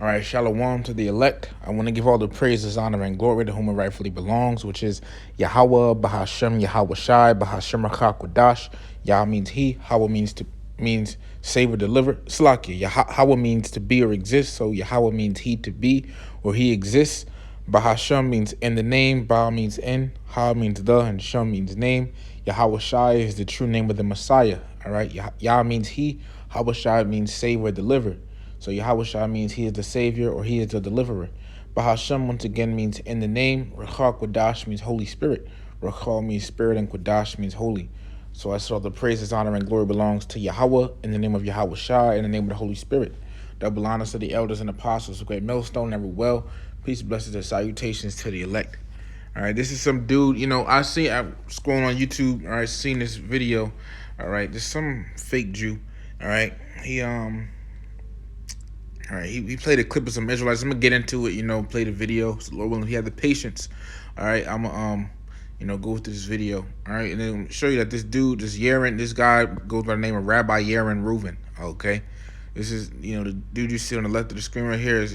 All right, shalom to the elect. I want to give all the praises, honor, and glory to whom it rightfully belongs, which is Yahweh, Bahashem, Yahweh Shai, Bahashem Rakak Yah means he, Hawa means save or deliver. Slakia, Yahweh means to be or exist, so Yahweh means he to be or he exists. Bahashem means in the name, Ba means in, Ha means the, and Shem means name. Yahweh Shai is the true name of the Messiah. All right, Yah means he, Hawa Shai means save or deliver. So Yahweh Shai means he is the savior or he is the deliverer. Bahashem once again means in the name. Rachal Quadash means Holy Spirit. Rachal means spirit and Quadash means holy. So I saw the praises, honor, and glory belongs to Yahweh in the name of Yahweh Shai in the name of the Holy Spirit. Double honors to the elders and apostles, a great millstone, every well. Peace, blessings, and salutations to the elect. All right, this is some dude, I'm scrolling on YouTube, all right, seen this video, all right, there's some fake Jew, all right, all right, he played a clip of some Israelites. I'm gonna get into it, play the video. So Lord willing, he had the patience. All right, I'm gonna go through this video. All right, and then show you that this dude, this Yaron, this guy goes by the name of Rabbi Yaron Reuven. Okay, this is the dude you see on the left of the screen right here is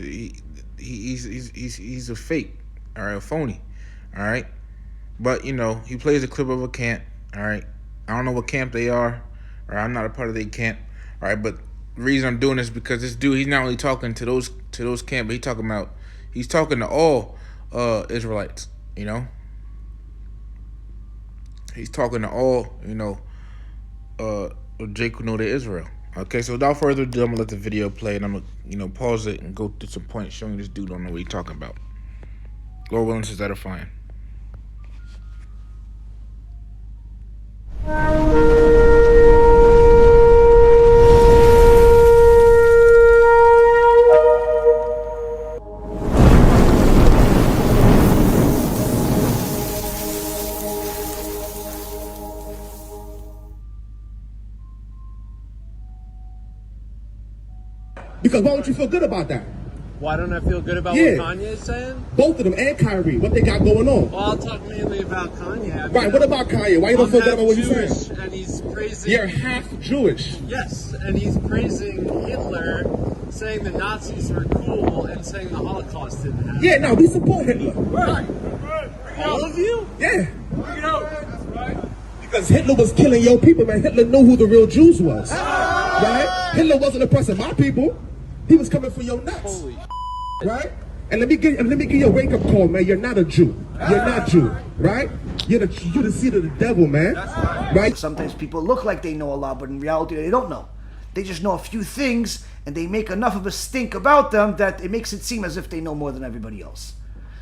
he's a fake. All right, a phony. All right, but he plays a clip of a camp. All right, I don't know what camp they are, or I'm not a part of their camp. All right, but the reason I'm doing this is because this dude, he's not only talking to those camp, but he's talking to all Israelites. He's talking to all Jake who know the Israel. Okay, so without further ado, I'm gonna let the video play, and I'm gonna pause it and go through some points showing this dude don't know what he's talking about. Lord willing, is edifying. Because why don't you feel good about that? Why don't I feel good about what Kanye is saying? Both of them and Kyrie, what they got going on. Well, I'll talk mainly about Kanye. Right, what about Kanye? Why you don't feel good about what you're saying? And he's praising... You're half Jewish. Yes, and he's praising Hitler, saying the Nazis are cool, and saying the Holocaust didn't happen. Yeah, no, we support Hitler. Right. All of you? Yeah. Bring it out. That's right. Because Hitler was killing your people, man. Hitler knew who the real Jews was. Right? Hitler wasn't oppressing my people. He was coming for your nuts. Holy right? And let me give you a wake-up call, man. You're not a Jew. You're not Jew, right? You're the seed of the devil, man. Right? Sometimes people look like they know a lot, but in reality they don't know. They just know a few things, and they make enough of a stink about them that it makes it seem as if they know more than everybody else.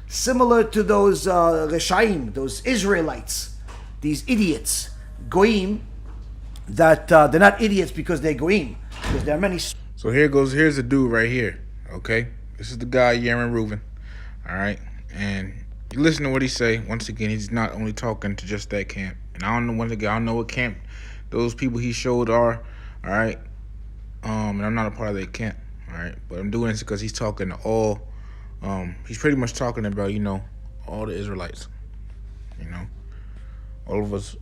Similar to those Reshaim, those Israelites, these idiots, Goyim, that they're not idiots because they're Goyim, because there are many... So here's the dude right here, okay? This is the guy, Yaron Reuven, all right? And you listen to what he say. Once again, he's not only talking to just that camp. And I don't know what camp those people he showed are, all right? And I'm not a part of that camp, all right? But I'm doing this because he's talking to all, he's pretty much talking about, all the Israelites, all of us,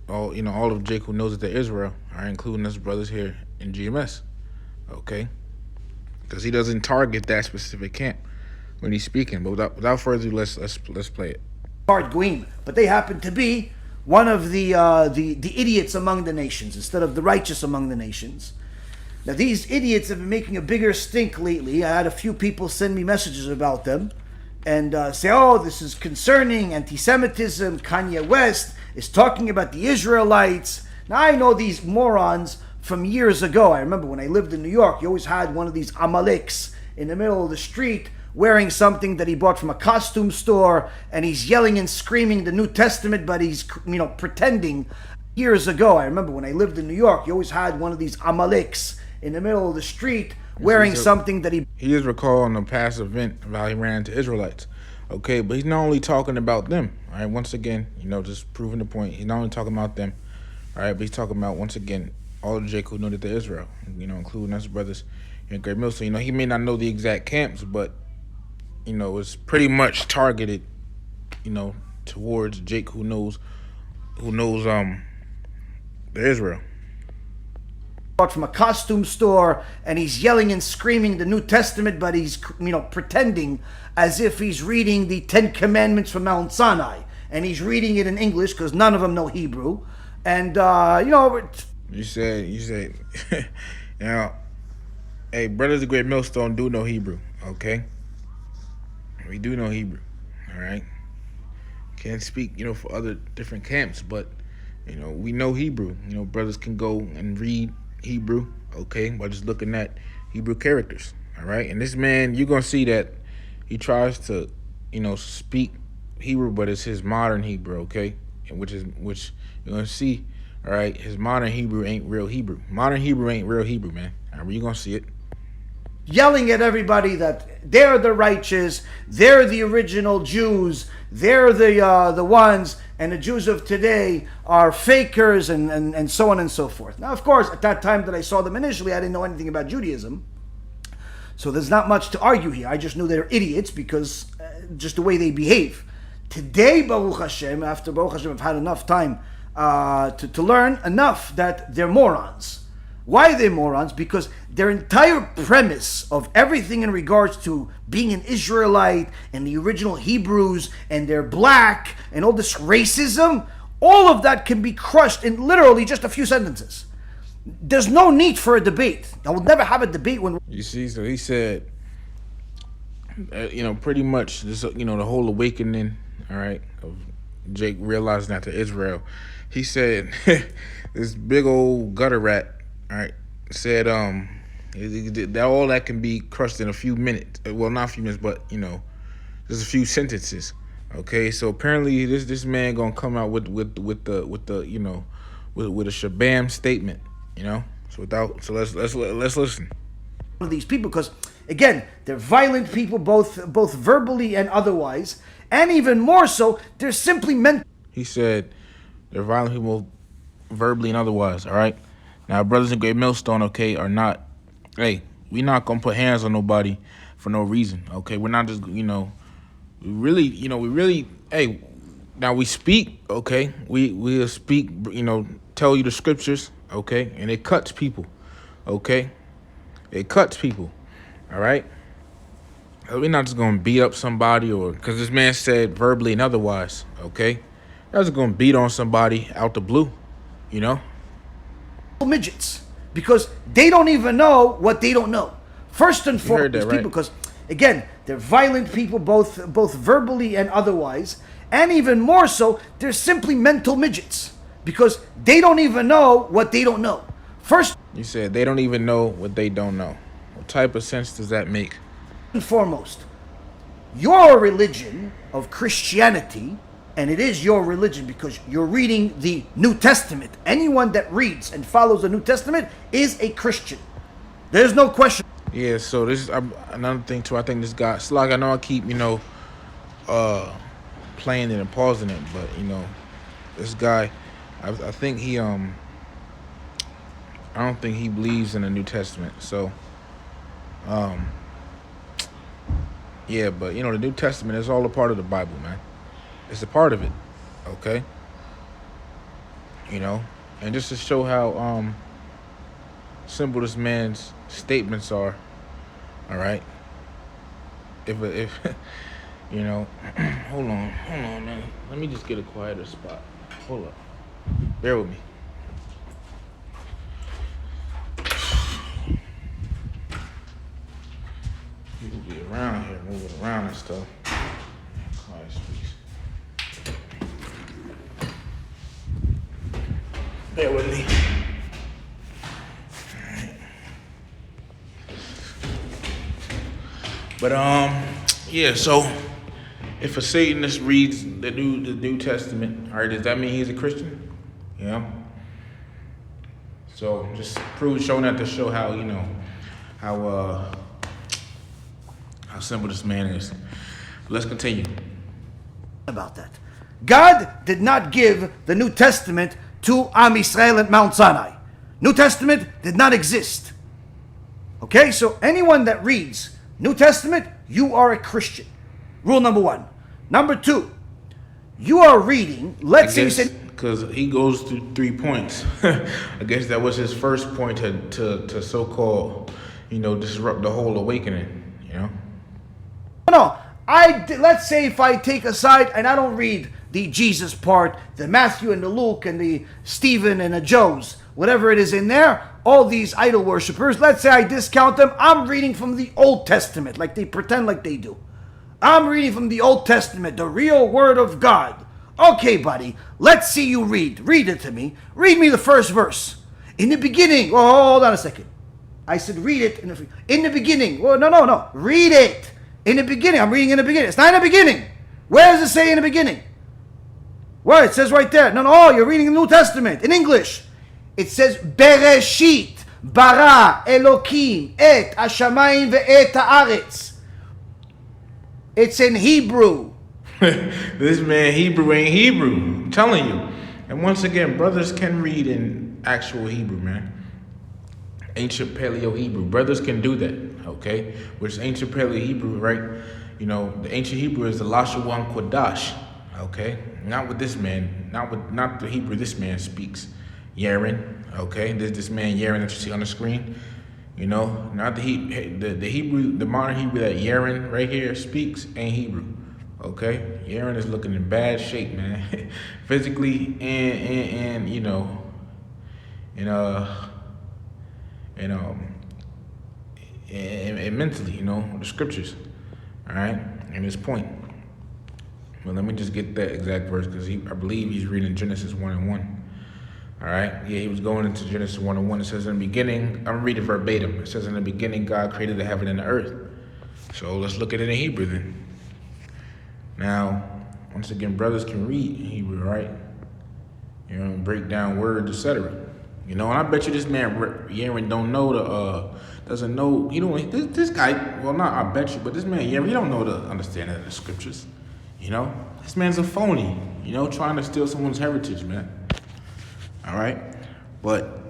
all of Jake who knows that they're Israel, all right, including us brothers here in GMS. Okay, because he doesn't target that specific camp when he's speaking. But without further ado, let's play it. Hard Goyim, but they happen to be one of the idiots among the nations instead of the righteous among the nations. Now these idiots have been making a bigger stink lately. I had a few people send me messages about them and say, "Oh, this is concerning anti-Semitism. Kanye West is talking about the Israelites." Now I know these morons from years ago. I remember when I lived in New York, you always had one of these Amaleks in the middle of the street wearing something that he bought from a costume store, and he's yelling and screaming the New Testament, but he's pretending. Years ago, I remember when I lived in New York, you always had one of these Amaleks in the middle of the street wearing something that he is recalling a past event about how he ran into Israelites. Okay, but he's not only talking about them. All right, once again, just proving the point. He's not only talking about them. All right, but he's talking about, once again, all of Jake who know that they're Israel, including us brothers in Great Mill. So, he may not know the exact camps, but, it's pretty much targeted, towards Jake who knows the Israel. from a costume store and he's yelling and screaming the New Testament, but he's pretending as if he's reading the Ten Commandments from Mount Sinai, and he's reading it in English because none of them know Hebrew, and You said, now, hey, Brothers of Great Millstone do know Hebrew, okay? We do know Hebrew, all right? Can't speak, for other different camps, but, we know Hebrew. Brothers can go and read Hebrew, okay, by just looking at Hebrew characters, all right? And this man, you're going to see that he tries to, speak Hebrew, but it's his modern Hebrew, okay? And which you're going to see, all right, his modern Hebrew ain't real Hebrew. Modern Hebrew ain't real Hebrew, man. All right, you're going to see it. Yelling at everybody that they're the righteous, they're the original Jews, they're the ones, and the Jews of today are fakers, and so on and so forth. Now, of course, at that time that I saw them initially, I didn't know anything about Judaism, so there's not much to argue here. I just knew they're idiots because just the way they behave. Today, Baruch Hashem, after Baruch Hashem, I've had enough time to learn enough that they're morons. Why are they morons? Because their entire premise of everything in regards to being an Israelite and the original Hebrews and they're black and all this racism, all of that can be crushed in literally just a few sentences. There's no need for a debate. I will never have a debate when... You see, so he said, pretty much this, the whole awakening, all right, of Jake realizing after Israel, he said, this big old gutter rat, all right, said that all that can be crushed in a few minutes. Well, not a few minutes, but just a few sentences. Okay, so apparently this man gonna come out with a shabam statement. So let's listen. One of these people, because again, they're violent people, both verbally and otherwise, and even more so, they're simply meant. He said they're violent people, verbally and otherwise. All right. Now, Brothers in Great Millstone, okay, are not, hey, we're not going to put hands on nobody for no reason, okay? We're not just, we really, hey, now we speak, okay? We'll speak, tell you the scriptures, okay? And it cuts people, okay? It cuts people, all right? We're not just going to beat up somebody because this man said verbally and otherwise, okay? We're not just going to beat on somebody out the blue, midgets, because they don't even know what they don't know. First and foremost, that, right? People, because again, they're violent people, both verbally and otherwise, and even more so, they're simply mental midgets because they don't even know what they don't know. First, you said they don't even know what they don't know. What type of sense does that make? and foremost, your religion of Christianity. And it is your religion because you're reading the New Testament. Anyone that reads and follows the New Testament is a Christian. There's no question. Yeah, so this is another thing too. I think this guy, Slag, I know I keep, playing it and pausing it, but, this guy, I think he, I don't think he believes in the New Testament. So, yeah, but, the New Testament is all a part of the Bible, man. It's a part of it, okay? And just to show how simple this man's statements are, all right? If hold on, man. Let me just get a quieter spot. Hold up. Bear with me. People be around here, moving around and stuff. Quiet, please. Bear with me. But yeah. So if a Satanist reads the New Testament, all right, does that mean he's a Christian? So just showing that to show how how simple this man is. Let's continue. About that, God did not give the New Testament to Am Yisrael at Mount Sinai. New Testament did not exist. Okay, so anyone that reads New Testament, you are a Christian. Rule number one. Number two, you are reading, let's say you say... because he goes through 3 points. I guess that was his first point to so-called, disrupt the whole awakening. No, let's say if I take aside and I don't read the Jesus part, the Matthew and the Luke and the Stephen and the Joes, whatever it is in there, all these idol worshippers, let's say I discount them. I'm reading from the Old Testament, like they pretend like they do. I'm reading from the Old Testament, the real Word of God. Okay, buddy, let's see you read. Read it to me. Read me the first verse. In the beginning, hold on a second. I said read it in the beginning. Well, no. Read it. In the beginning. I'm reading in the beginning. It's not in the beginning. Where does it say in the beginning? Well, it says right there. No, you're reading the New Testament in English. It says Bereshit bara Elokim et hashamayim ve'et haaretz. It's in Hebrew. This man Hebrew ain't Hebrew. I'm telling you. And once again, brothers can read in actual Hebrew, man. Ancient Paleo Hebrew. Brothers can do that, okay? Which is ancient Paleo Hebrew, right? The ancient Hebrew is the Lashawan Kodash, okay? Not with this man, not the Hebrew this man speaks. Yaron, okay? This man Yaron that you see on the screen, not the Hebrew, the modern Hebrew that Yaron right here speaks ain't Hebrew, okay? Yaron is looking in bad shape, man, physically and mentally, the scriptures, all right, and his point. Well, let me just get that exact verse because I believe he's reading Genesis 1:1. All right, yeah, he was going into Genesis 1:1. It says in the beginning, I'm reading verbatim. It says in the beginning, God created the heaven and the earth. So let's look at it in Hebrew then. Now, once again, brothers can read Hebrew, right? Break down words, etc. And I bet you this man Yaron doesn't know. This guy. Well, not I bet you, but this man Yaron, he don't know the understanding of the scriptures. This man's a phony. Trying to steal someone's heritage, man. All right, but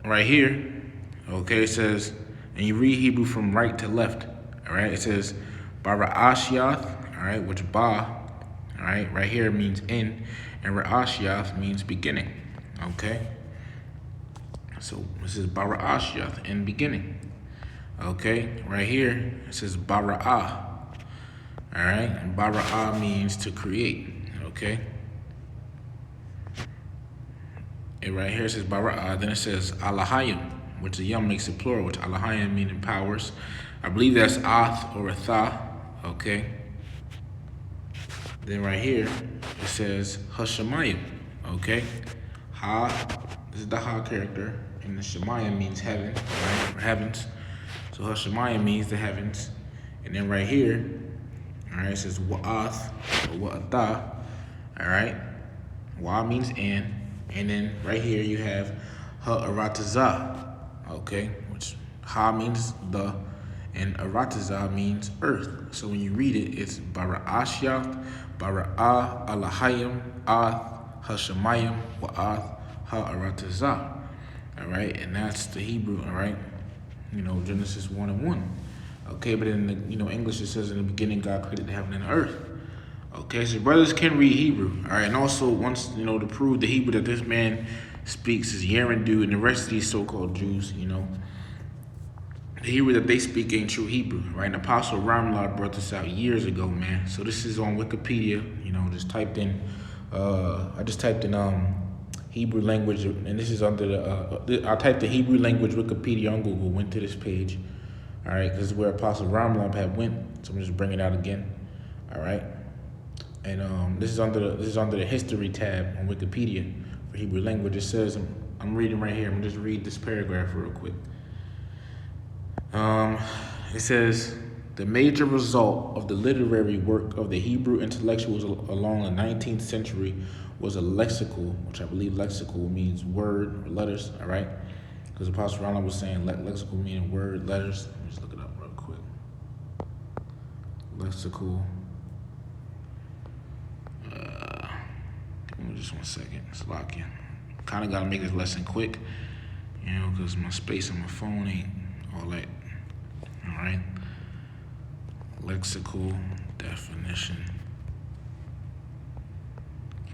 right here, okay, it says, and you read Hebrew from right to left. All right, it says Bara'ashiath. All right, which ba, all right here means in, and Ra'ashiath means beginning. Okay. So this is Bara'ashiath, in beginning. Okay, right here it says Bara'ah. All right, and Bara'ah means to create. Okay. And right here it says Bara'ah. Then it says Alahayim, which the yum makes it plural, which Alahayim meaning powers. I believe that's Ath or Tha. Okay. Then right here it says Hashemayim. Okay. Ha. This is the Ha character. And the Shemayim means heaven, right? Or heavens. So Hashemayim means the heavens. And then right here, all right, it says Wa'ath or Wa'atha. All right. Wa means and then right here you have Ha'aratazah. Okay, which Ha means the, and Aratazah means earth. So when you read it, it's Bara'ashiath, Bara'ah, Alahayim, Ath, Hashemayim, Wa'ath, Ha'aratazah. All right, and that's the Hebrew. All right, Genesis 1:1. Okay, but in the English it says in the beginning God created the heaven and the earth. Okay, so brothers can read Hebrew. All right, and also once to prove the Hebrew that this man speaks is Yaron dude and the rest of these so-called Jews, the Hebrew that they speak ain't true Hebrew, right? And Apostle Ramlad brought this out years ago, man. So this is on Wikipedia. Just typed in. I just typed in Hebrew language, and this is under the. I typed the Hebrew language Wikipedia on Google. Went to this page. All right, because this is where Apostle Ramlad had went. So I'm just bringing it out again. All right, and this is under the history tab on Wikipedia for Hebrew language. It says I'm reading right here. I'm gonna just read this paragraph real quick. It says, the major result of the literary work of the Hebrew intellectuals along the 19th century was a lexical, which I believe lexical means word or letters, all right? Because Apostle Ronald was saying lexical meaning word, letters. Let me just look it up real quick. Lexical. Give me just 1 second. It's locking. Kind of got to make this lesson quick, because my space on my phone ain't all that. All right. Lexical definition.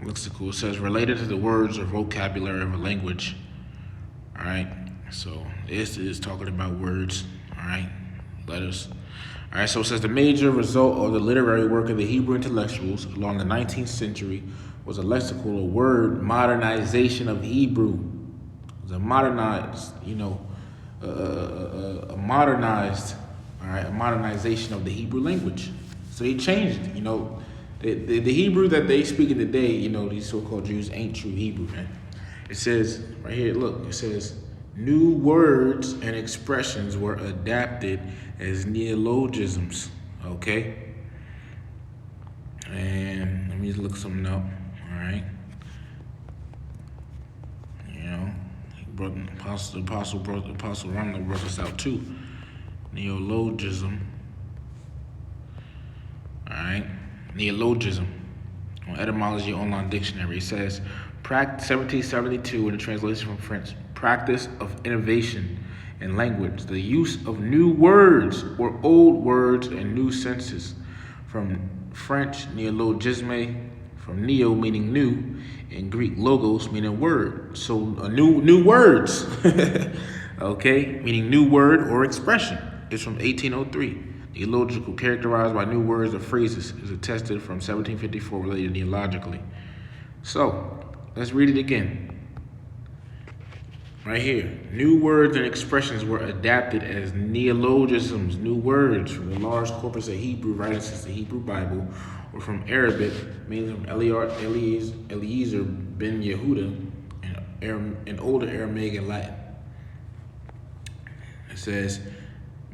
Lexical. It says related to the words or vocabulary of a language. All right. So this is talking about words. All right. Letters. All right. So it says the major result of the literary work of the Hebrew intellectuals along the 19th century was a lexical, a word modernization of Hebrew. It was a modernized, a modernized, all right, a modernization of the Hebrew language. So they changed it, The Hebrew that they speak in today, these so-called Jews ain't true Hebrew, man. It says, right here, look, it says, new words and expressions were adapted as neologisms, okay? And let me just look something up, all right? The apostle Reuven brought this out too. Neologism, all right? Neologism on Etymology Online Dictionary. It says, 1772 in the translation from French, practice of innovation in language, the use of new words or old words and new senses. From French, neologisme, from neo meaning new, and Greek logos meaning word. So new words, okay, meaning new word or expression. It's from 1803. Neological, characterized by new words or phrases, is attested from 1754, related neologically. So, let's read it again. Right here. New words and expressions were adapted as neologisms, new words from the large corpus of Hebrew writings since the Hebrew Bible, or from Arabic, meaning from Eliezer ben Yehuda, and older Aramaic and Latin. It says,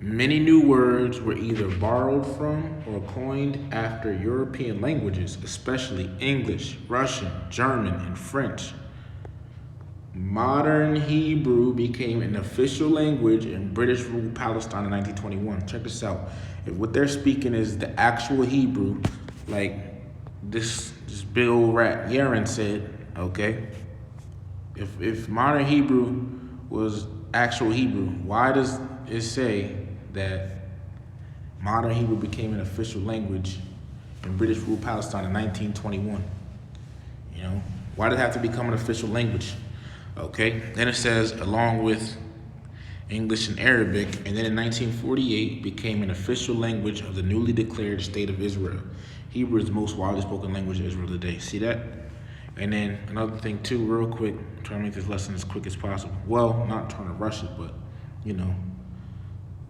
many new words were either borrowed from or coined after European languages, especially English, Russian, German, and French. Modern Hebrew became an official language in British-ruled Palestine in 1921. Check this out. If what they're speaking is the actual Hebrew, like this big old rat Yaron said, okay? If modern Hebrew was actual Hebrew, why does it say that modern Hebrew became an official language in British-ruled Palestine in 1921? Why did it have to become an official language? Okay, then it says, along with English and Arabic, and then in 1948 became an official language of the newly declared state of Israel. Hebrew is the most widely spoken language of Israel today. See that? And then another thing too, real quick, I'm trying to make this lesson as quick as possible. Well, not trying to rush it, but because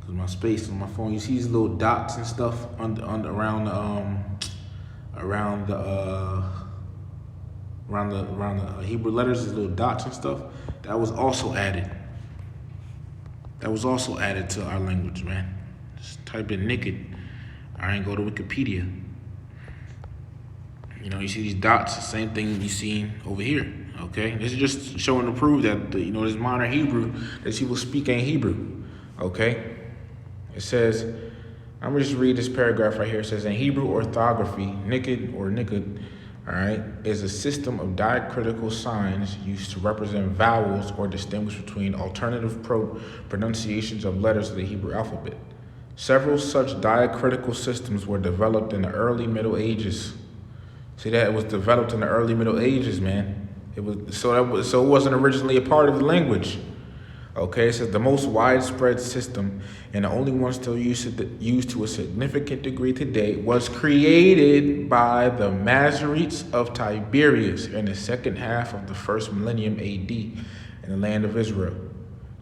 my space on my phone, you see these little dots and stuff around the Hebrew letters, these little dots and stuff. That was also added. To our language, man. Just type in naked. I ain't go to Wikipedia. You see these dots, the same thing you seen over here. Okay, this is just showing to prove that this modern Hebrew that people speak ain't Hebrew. Okay, it says, I'm gonna just read this paragraph right here. It says, in Hebrew orthography, nikid or nikud, all right, is a system of diacritical signs used to represent vowels or distinguish between alternative pronunciations of letters of the Hebrew alphabet. Several such diacritical systems were developed in the early Middle Ages. See that? It was developed in the early Middle Ages, man. It wasn't originally a part of the language. Okay, it says the most widespread system and the only one still used to a significant degree today was created by the Masoretes of Tiberias in the second half of the first millennium AD in the land of Israel.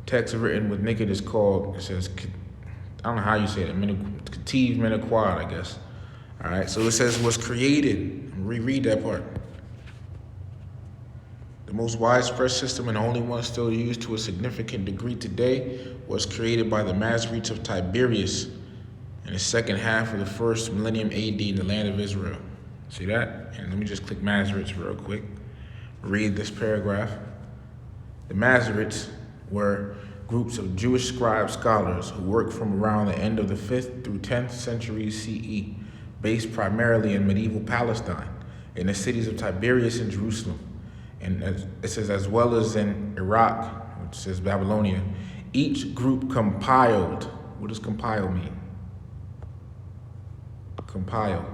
Text written with nikkud is called, it says, I don't know how you say it, Ketiv Menaquad, I guess. All right, so it says was created. Reread that part. The most widespread system and the only one still used to a significant degree today was created by the Masoretes of Tiberias in the second half of the first millennium AD in the land of Israel. See that? And let me just click Masoretes real quick. Read this paragraph. The Masoretes were groups of Jewish scribe scholars who worked from around the end of the 5th through 10th centuries CE, based primarily in medieval Palestine, in the cities of Tiberias and Jerusalem. And it says, as well as in Iraq, which says Babylonia, each group compiled. What does compile mean? Compile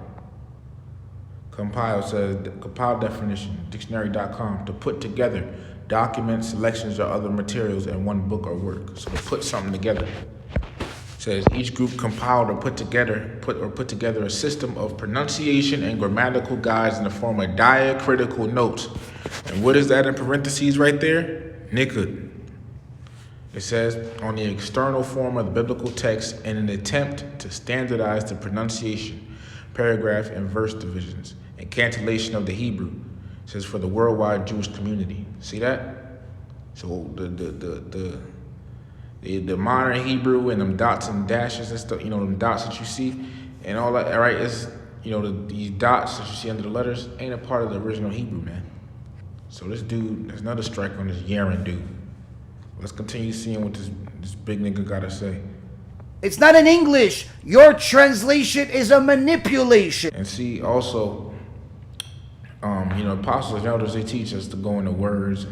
compile definition, dictionary.com, to put together documents, selections, or other materials in one book or work. So to put something together. It says each group compiled or put together a system of pronunciation and grammatical guides in the form of diacritical notes. And what is that in parentheses right there? Nikud. It says on the external form of the biblical text in an attempt to standardize the pronunciation, paragraph and verse divisions, and cantillation of the Hebrew. It says for the worldwide Jewish community. See that? So the modern Hebrew and them dots and dashes and stuff, them dots that you see and all that, all right, is, these dots that you see under the letters ain't a part of the original Hebrew, man. So this dude, there's another strike on this Yaron dude. Let's continue seeing what this big nigga gotta say. It's not in English. Your translation is a manipulation. And see, also, apostles and elders, they teach us to go into words,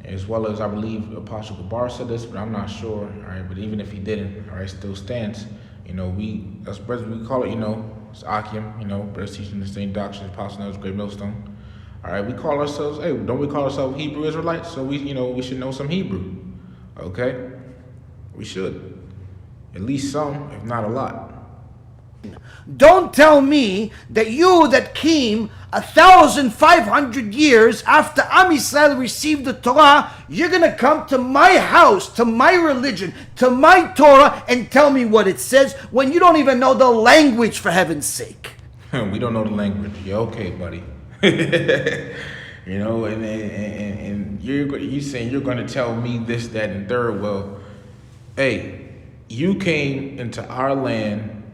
as well as I believe Apostle Gabar said this, but I'm not sure, all right? But even if he didn't, all right, still stands. Us brothers, we call it, it's Akim, brothers teaching the same doctrine as Apostle and elders, Great Millstone. All right, we call ourselves, don't we call ourselves Hebrew Israelites? So we should know some Hebrew, okay? We should. At least some, if not a lot. Don't tell me that you that came 1,500 years after Am Yisrael received the Torah, you're going to come to my house, to my religion, to my Torah, and tell me what it says when you don't even know the language, for heaven's sake. We don't know the language. Yeah, okay, buddy. And you saying you're going to tell me this, that, and third. Well, hey, you came into our land,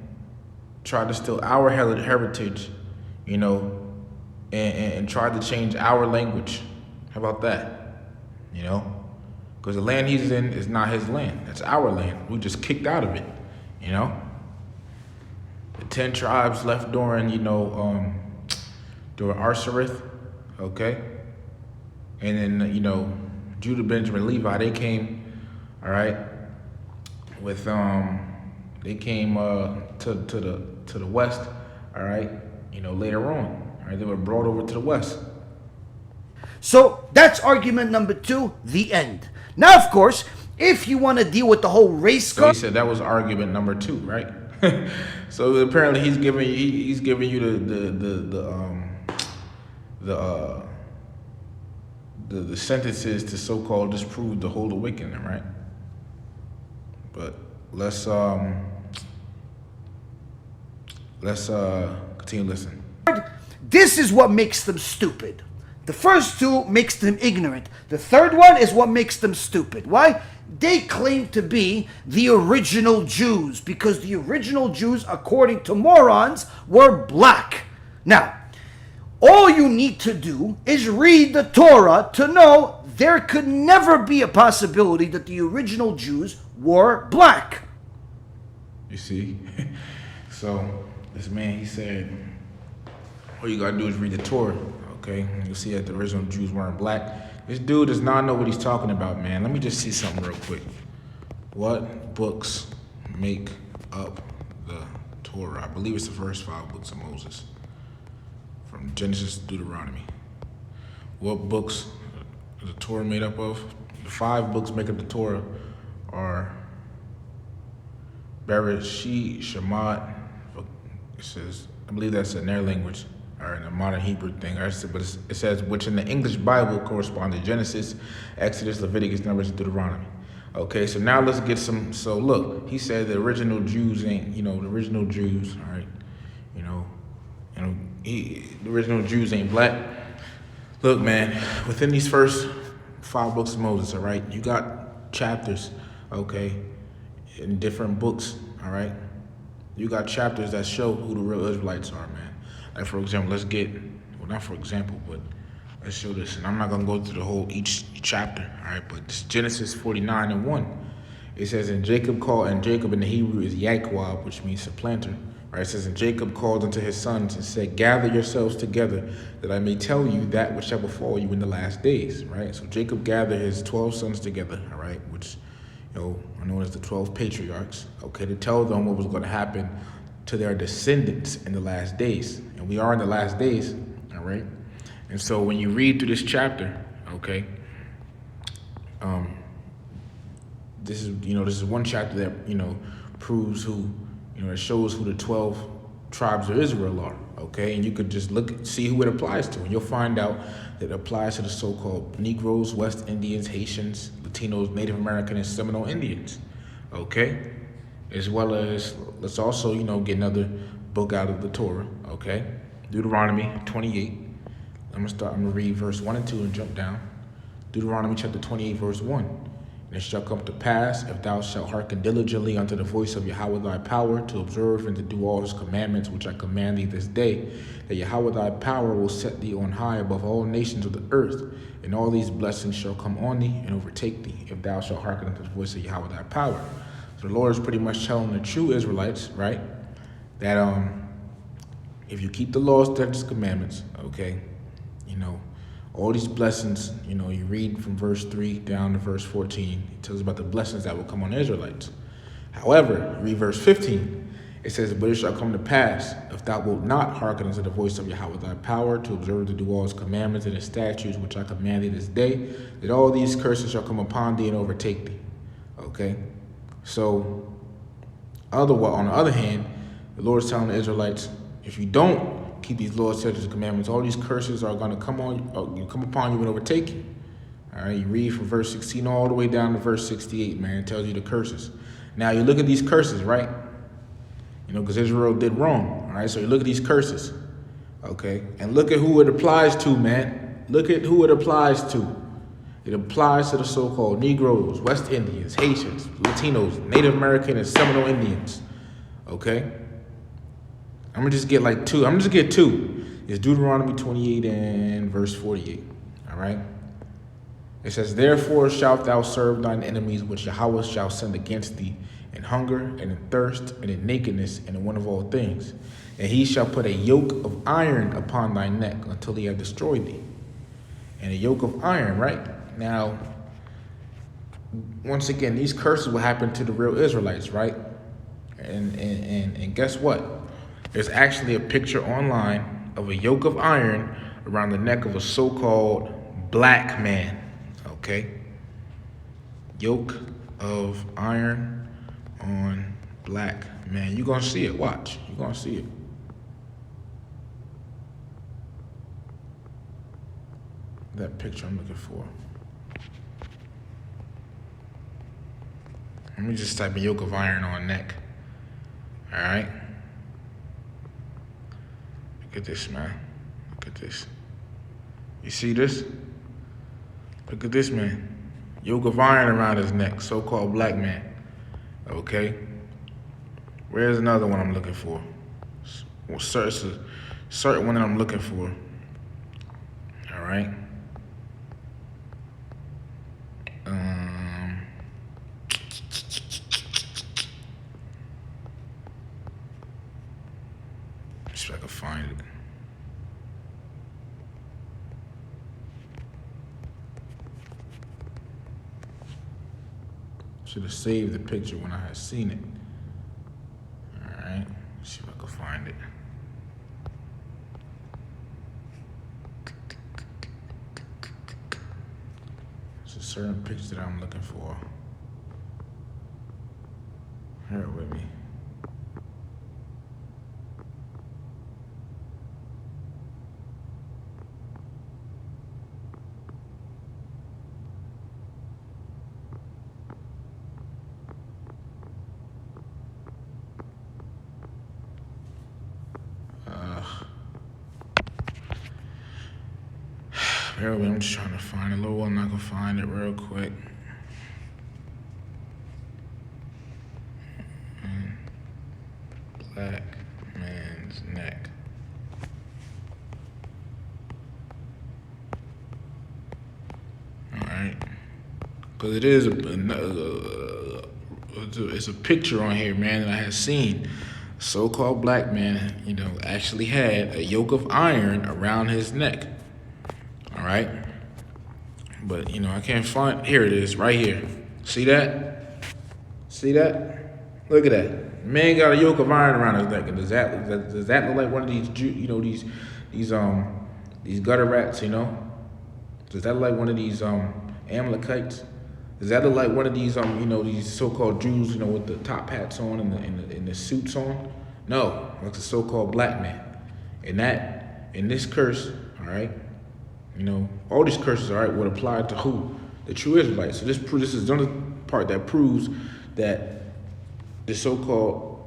tried to steal our heritage, and tried to change our language. How about that? Because the land he's in is not his land. That's our land. We just kicked out of it, The 10 tribes left during, during Arsareth, okay? And then, Judah, Benjamin, Levi, they came, all right, with, they came to the west, all right, later on, all right? They were brought over to the west. So that's argument number 2, the end. Now, of course, if you want to deal with the whole race... So he said that was argument number 2, right? So apparently he's giving you the sentences to so-called disprove the whole awakening, right? But let's continue listening. This is what makes them stupid. The first 2 makes them ignorant. The third one is what makes them stupid. Why? They claim to be the original Jews because the original Jews, according to morons, were black. Now, all you need to do is read the Torah to know there could never be a possibility that the original Jews were black. You see? So this man, he said, all you gotta do is read the Torah, okay? You'll see that the original Jews weren't black. This dude does not know what he's talking about, man. Let me just see something real quick. What books make up the Torah? I believe it's the first 5 books of Moses, from Genesis to Deuteronomy. What books is the Torah made up of? The 5 books make up the Torah are Bereshit, Shemot. It says, I believe that's in their language, or in a modern Hebrew thing. But it says, which in the English Bible correspond to Genesis, Exodus, Leviticus, Numbers, and Deuteronomy. Okay, so now let's get some. So look, he said the original Jews ain't, the original Jews, all right, the original Jews ain't black. Look, man, within these first 5 books of Moses, all right, you got chapters, okay, in different books, all right. You got chapters that show who the real Israelites are, man. Like, for example, let's get, well, not for example, but let's show this. And I'm not going to go through the whole, each chapter, all right? But it's Genesis 49:1. It says, and Jacob in the Hebrew is Yaquab, which means supplanter. Right? It says, and Jacob called unto his sons and said, gather yourselves together, that I may tell you that which shall befall you in the last days, right? So Jacob gathered his 12 sons together, all right, which, are known as the 12 patriarchs, okay, to tell them what was going to happen to their descendants in the last days. And we are in the last days, all right? And so when you read through this chapter, okay, this is one chapter that, proves who, it shows who the 12 tribes of Israel are, okay? And you could just see who it applies to, and you'll find out that it applies to the so-called Negroes, West Indians, Haitians, Latinos, Native American, and Seminole Indians, okay? As well as, let's also, get another book out of the Torah, okay? Deuteronomy 28. I'm gonna read verse 1 and 2 and jump down. Deuteronomy chapter 28, verse 1. And it shall come to pass, if thou shalt hearken diligently unto the voice of Yahweh thy power, to observe and to do all his commandments which I command thee this day, that Yahweh thy power will set thee on high above all nations of the earth, and all these blessings shall come on thee and overtake thee, if thou shalt hearken unto the voice of Yahweh thy power. So the Lord is pretty much telling the true Israelites, right, that if you keep the laws, statutes, commandments, okay, all these blessings, you read from verse 3 down to verse 14. It tells about the blessings that will come on the Israelites. However, read verse 15. It says, but it shall come to pass, if thou wilt not hearken unto the voice of Yahweh thy power, to observe to do all his commandments and his statutes, which I command thee this day, that all these curses shall come upon thee and overtake thee. Okay? So, on the other hand, the Lord is telling the Israelites, if you don't keep these laws, statutes, and commandments, all these curses are going to come upon you and overtake you. All right, you read from verse 16 all the way down to verse 68, man. It tells you the curses. Now, you look at these curses, right? Because Israel did wrong. All right, so you look at these curses, okay? And look at who it applies to, man. Look at who it applies to. It applies to the so-called Negroes, West Indians, Haitians, Latinos, Native American, and Seminole Indians, okay? I'm going to just get two. I'm going to just get two. It's Deuteronomy 28 and verse 48. All right? It says, therefore shalt thou serve thine enemies, which Yahweh shall send against thee, in hunger and in thirst and in nakedness and in want of all things. And he shall put a yoke of iron upon thy neck until he have destroyed thee. And a yoke of iron, right? Now, once again, these curses will happen to the real Israelites, right? And guess what? There's actually a picture online of a yoke of iron around the neck of a so-called black man, okay? Yoke of iron on black man. You're going to see it. Watch. You're going to see it. That picture I'm looking for. Let me just type a yoke of iron on neck. All right? Look at this, man. Look at this. You see this? Look at this, man. Yoke of iron around his neck, so-called black man. Okay? Where's another one I'm looking for? Well, it's a certain one that I'm looking for. All right? See if I can find it. Should have saved the picture when I had seen it. All right, let's see if I can find it. It's a certain picture that I'm looking for. Bear with me. Bear with me, I'm just trying to find it. Lord, I'm not gonna find it real quick. Black man's neck. All right, because it is it's a picture on here, man, that I had seen. So-called black man, actually had a yoke of iron around his neck. All right, but I can't find. Here it is, right here. See that? See that? Look at that. Man got a yoke of iron around his neck. And does that look like one of these these gutter rats? Does that look like one of these Amalekites? Does that look like one of these these so-called Jews with the top hats on and the suits on? No, it's a so-called black man. And this curse, all right, all these curses, all right, would apply to who? The true Israelites. So this is another part that proves that the so-called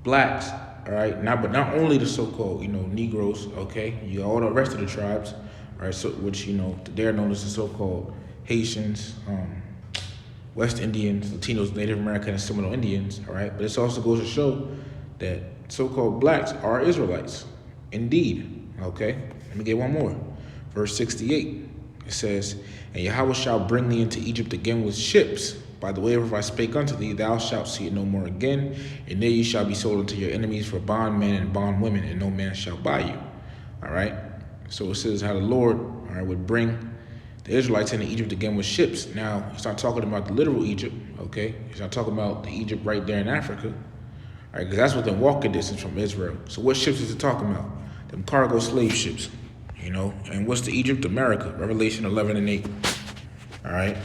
blacks, all right, not only the so-called Negroes, okay, you got all the rest of the tribes, all right, so which they're known as the so-called Haitians, West Indians, Latinos, Native American, and Seminole Indians, all right, but this also goes to show that so-called blacks are Israelites, indeed, okay. Let me get one more, verse 68. It says, "And Yahweh shall bring thee into Egypt again with ships. By the way whereof I spake unto thee, thou shalt see it no more again. And there you shall be sold unto your enemies for bondmen and bondwomen, and no man shall buy you." All right. So it says how the Lord, all right, would bring the Israelites into Egypt again with ships. Now, he's not talking about the literal Egypt, okay? He's not talking about the Egypt right there in Africa, all right? Because that's within walking distance from Israel. So what ships is it talking about? Them cargo slave ships, And what's the Egypt? America. Revelation 11 and 8. All right.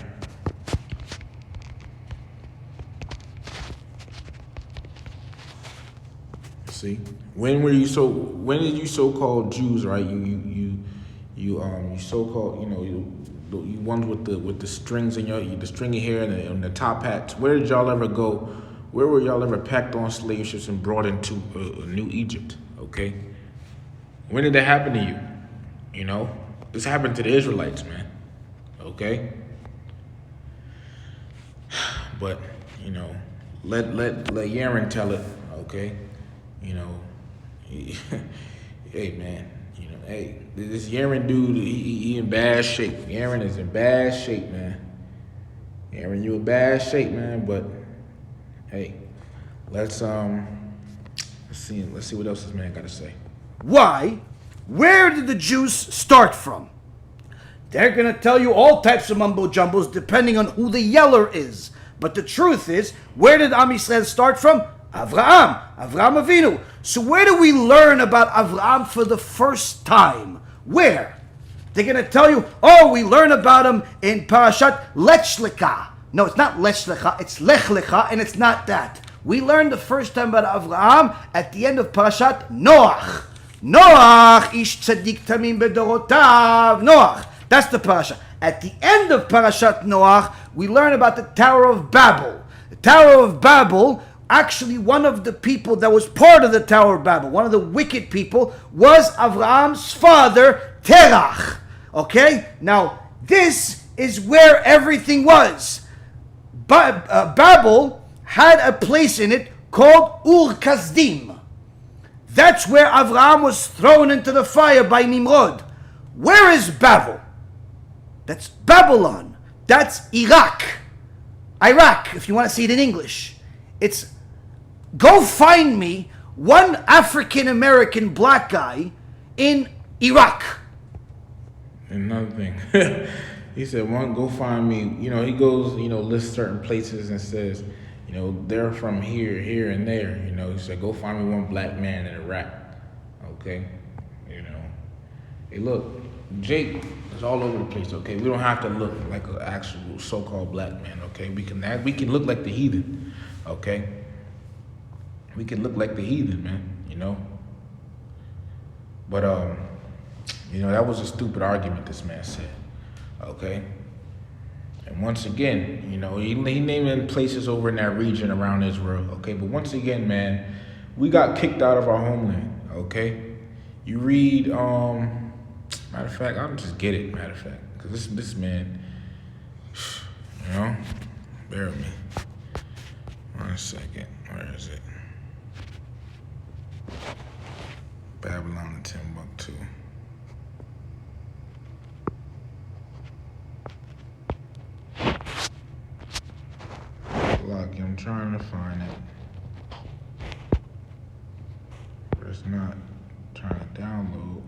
See, when did you so-called Jews, right? You so-called, you ones with the strings in the stringy hair and the top hats. Where did y'all ever go? Where were y'all ever packed on slave ships and brought into a new Egypt? Okay. When did that happen to you? This happened to the Israelites, man. Okay. But let Yaron tell it. Okay. Hey man, hey, this Yaron dude, he in bad shape. Yaron is in bad shape, man. Yaron, you in bad shape, man. But hey, let's see what else this man got to say. Why? Where did the Jews start from? They're going to tell you all types of mumbo jumbles depending on who the yeller is. But the truth is, where did Am Yisrael start from? Avraham Avinu. So where do we learn about Avraham for the first time? Where? They're going to tell you, we learn about him in Parashat Lech Lecha. No, it's not Lech Lecha, it's Lech Lecha, and it's not that. We learned the first time about Avraham at the end of Parashat Noach. Noach, ish tzaddik tamim bedorotav. Noach. That's the parasha. At the end of Parashat Noach, we learn about the Tower of Babel. The Tower of Babel, actually one of the people that was part of the Tower of Babel, one of the wicked people, was Avraham's father, Terach. Okay? Now, this is where everything was. Babel had a place in it called Ur Kasdim. That's where Avraham was thrown into the fire by Nimrod. Where is Babel? That's Babylon. That's Iraq. Iraq, if you want to see it in English. It's, go find me one African-American black guy in Iraq. Another thing. He said, go find me. He goes, lists certain places and says, they're from here, here, and there. He said, go find me one black man in Iraq. Okay? Hey, look, Jake is all over the place, okay? We don't have to look like an actual so-called black man, okay? We can look like the heathen, okay? We can look like the heathen, man, But, that was a stupid argument this man said, okay? And once again, he naming places over in that region around Israel, okay? But once again, man, we got kicked out of our homeland, okay? You read, matter of fact, I'll just get it, matter of fact, because this man, bear with me. 1 second, where is it? Babylon and Timbuktu. Lucky, I'm trying to find it. But it's not trying to download.